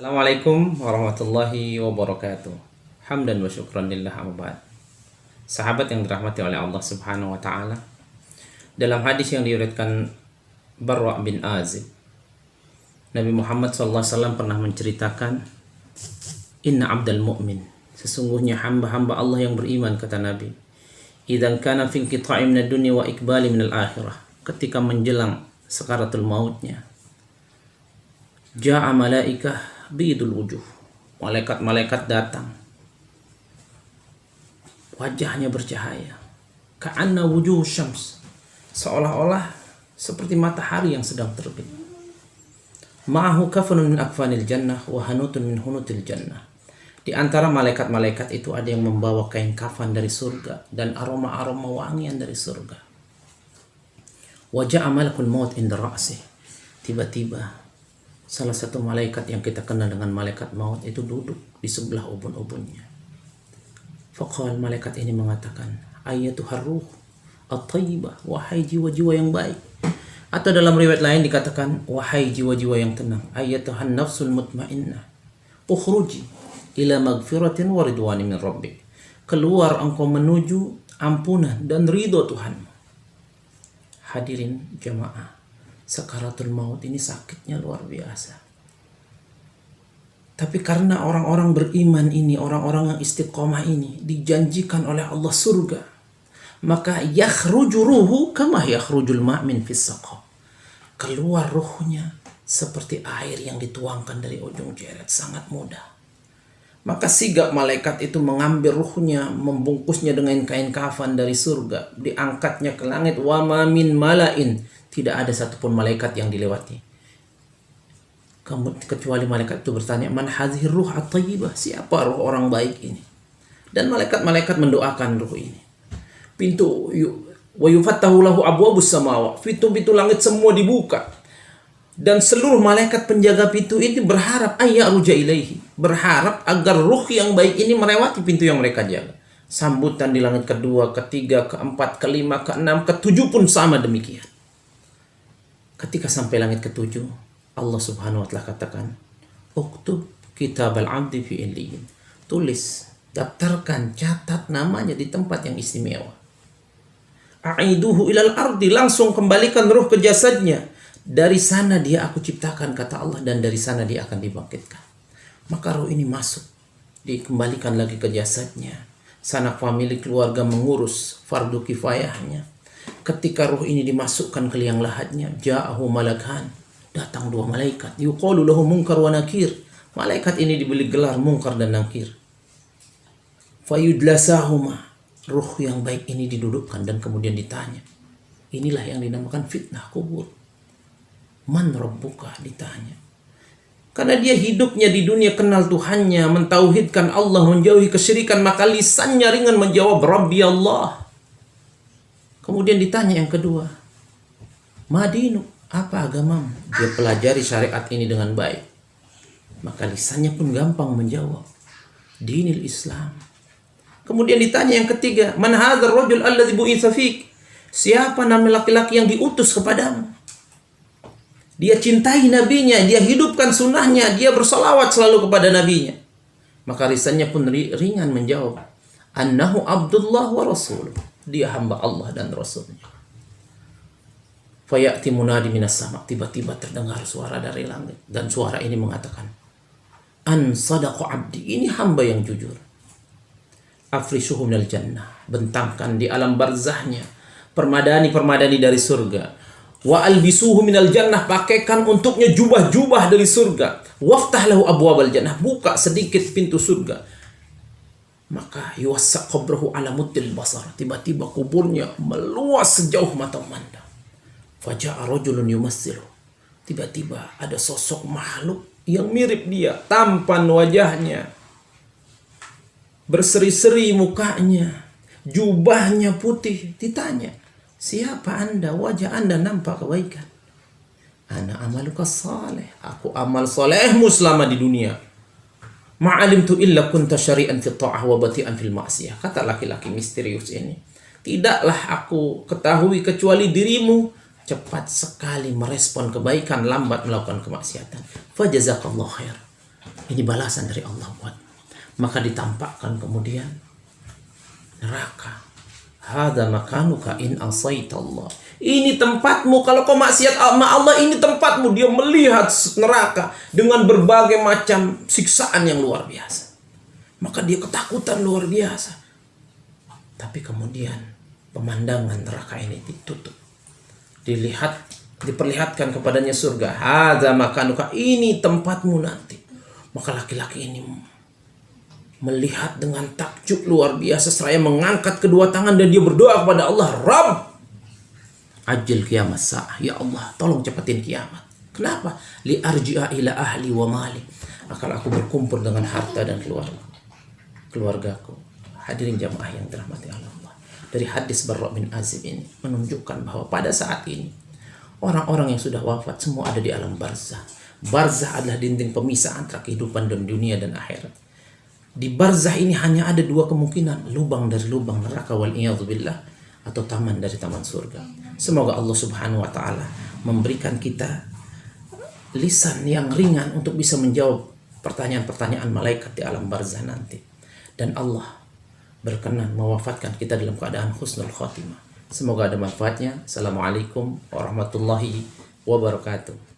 Assalamualaikum warahmatullahi wabarakatuh. Hamdan wa syukran lillah amma ba'd. Sahabat yang dirahmati oleh Allah Subhanahu wa taala, dalam hadis yang diriwayatkan Barra bin Azib, Nabi Muhammad SAW pernah menceritakan, "Inna abdal mu'min," sesungguhnya hamba-hamba Allah yang beriman, kata Nabi, "idzan kana fi inqita'i minad dunya wa iqbali minal akhirah," ketika menjelang sakaratul mautnya, ja'a malaikah bidul wujuh, malaikat-malaikat datang, wajahnya bercahaya, ka'anna wujuh syams, seolah-olah seperti matahari yang sedang terbit. Ma'ahu kafanun min akfanil jannah wa hanutun min hunutil jannah. Di antara malaikat-malaikat itu ada yang membawa kain kafan dari surga dan aroma-aroma wangian dari surga. Wa ja'a malakul maut inda ra'sih. Tiba-tiba salah satu malaikat yang kita kenal dengan malaikat maut itu duduk di sebelah ubun-ubunnya. Faqal, malaikat ini mengatakan, "Ayyatuhar ruh at-thayyibah," wahai jiwa-jiwa yang baik. Atau dalam riwayat lain dikatakan, "Wahai jiwa-jiwa yang tenang, ayyatuhan nafsul mutmainnah, ukhruji ila magfiratin wa ridwani min rabbik." Keluar engkau menuju ampunan dan ridho Tuhan. Hadirin jamaah, sakaratul maut ini sakitnya luar biasa. Tapi karena orang-orang beriman ini, orang-orang yang istiqomah ini dijanjikan oleh Allah surga, maka yakhruju ruhu kama yakhrujul ma' min fis saqa. Keluar ruhnya seperti air yang dituangkan dari ujung jeret, sangat mudah. Maka sigap malaikat itu mengambil ruhnya, membungkusnya dengan kain kafan dari surga, diangkatnya ke langit. Wa ma min malain, tidak ada satupun malaikat yang dilewati kecuali malaikat itu bertanya, "Man hadhihi ruh at-thayyibah?" Siapa ruh orang baik ini? Dan malaikat-malaikat mendoakan ruh ini. Pintu wa yufattahu lahu abwabus samawat, pintu-pintu langit semua dibuka. Dan seluruh malaikat penjaga pintu ini berharap ayyaruja ilaihi, berharap agar ruh yang baik ini melewati pintu yang mereka jaga. Sambutan di langit kedua, ketiga, keempat, kelima, keenam, ketujuh pun sama demikian. Ketika sampai langit ketujuh, Allah Subhanahu wa ta'ala katakan, "Uktub kitabal abdi fi illiyin." Tulis, daftarkan, catat namanya di tempat yang istimewa. "A'iduhu ilal ardi," langsung kembalikan ruh ke jasadnya. Dari sana dia aku ciptakan, kata Allah, dan dari sana dia akan dibangkitkan. Maka ruh ini masuk, dikembalikan lagi ke jasadnya. Sanak famili keluarga mengurus fardu kifayahnya. Ketika ruh ini dimasukkan ke liang lahatnya, ja'ahu malakan, datang dua malaikat, yuqalu lahu munkar wa nakir. Malaikat ini diberi gelar munkar dan nakir. Fayudlasahuma, ruh yang baik ini didudukkan dan kemudian ditanya. Inilah yang dinamakan fitnah kubur. Man rabbuka, ditanya. Karena dia hidupnya di dunia kenal Tuhannya, mentauhidkan Allah, menjauhi kesyirikan, maka lisannya ringan menjawab Rabbi Allah. Kemudian ditanya yang kedua, Madinu, apa agamamu? Dia pelajari syariat ini dengan baik. Maka lisannya pun gampang menjawab, Dinil Islam. Kemudian ditanya yang ketiga, Man hadzal rajul alladzi bu'itsa fik? Siapa nama laki-laki yang diutus kepadamu? Dia cintai nabinya, dia hidupkan sunnahnya, dia bersalawat selalu kepada nabinya. Maka lisannya pun ringan menjawab, Annahu Abdullah wa Rasuluh. Dia hamba Allah dan Rasulnya. Fayati munadi minas sama, tiba-tiba terdengar suara dari langit, dan suara ini mengatakan, An sadaqa abdi, ini hamba yang jujur. Afrisuhu minal jannah, bentangkan di alam barzahnya permadani-permadani dari surga. Wa albisuhu minal jannah, pakaikan untuknya jubah-jubah dari surga. Waftah lahu abwabal jannah, buka sedikit pintu surga. Maka yuwassa' qabrahu ala muddil basar, tiba-tiba kuburnya meluas sejauh mata memandang. Faja'a rajulun yumassilu, tiba-tiba ada sosok makhluk yang mirip dia, tampan wajahnya, berseri-seri mukanya, jubahnya putih. Ditanya, siapa anda? Wajah anda nampak kebaikan. Ana amaluka saleh, aku amal solehmu selama di dunia. Ma'alimtu illa kunta syari'an fi ta'ah wa bati'an fil ma'siyah. Kata laki-laki misterius ini, tidaklah aku ketahui kecuali dirimu cepat sekali merespon kebaikan, lambat melakukan kemaksiatan. Fajazakallahu khair. Ini balasan dari Allah buat. Maka ditampakkan kemudian neraka. Hadza makanuka in asaitallah. Ini tempatmu kalau kau maksiat sama Allah, ini tempatmu. Dia melihat neraka dengan berbagai macam siksaan yang luar biasa. Maka dia ketakutan luar biasa. Tapi kemudian pemandangan neraka ini ditutup. Diperlihatkan kepadanya surga. Hadza makanuka, ini tempatmu nanti. Maka laki-laki ini melihat dengan takjub luar biasa seraya mengangkat kedua tangan dan dia berdoa kepada Allah, Rabb, ajil kiamat sa'ah. Ya Allah, tolong cepatin kiamat. Kenapa? Li arji'a ila ahli wa mali. Akan aku berkumpul dengan harta dan keluargaku. Hadirin jamaah yang dirahmati Allah. Dari hadis Barra bin Azib ini menunjukkan bahwa pada saat ini orang-orang yang sudah wafat semua ada di alam barzah. Barzah adalah dinding pemisah antara kehidupan dan dunia dan akhirat. Di barzah ini hanya ada dua kemungkinan, lubang dari lubang neraka wal iyadzubillah, atau taman dari taman surga. Semoga Allah Subhanahu wa taala memberikan kita lisan yang ringan untuk bisa menjawab pertanyaan-pertanyaan malaikat di alam barzah nanti. Dan Allah berkenan mewafatkan kita dalam keadaan husnul khotimah. Semoga ada manfaatnya. Assalamualaikum warahmatullahi wabarakatuh.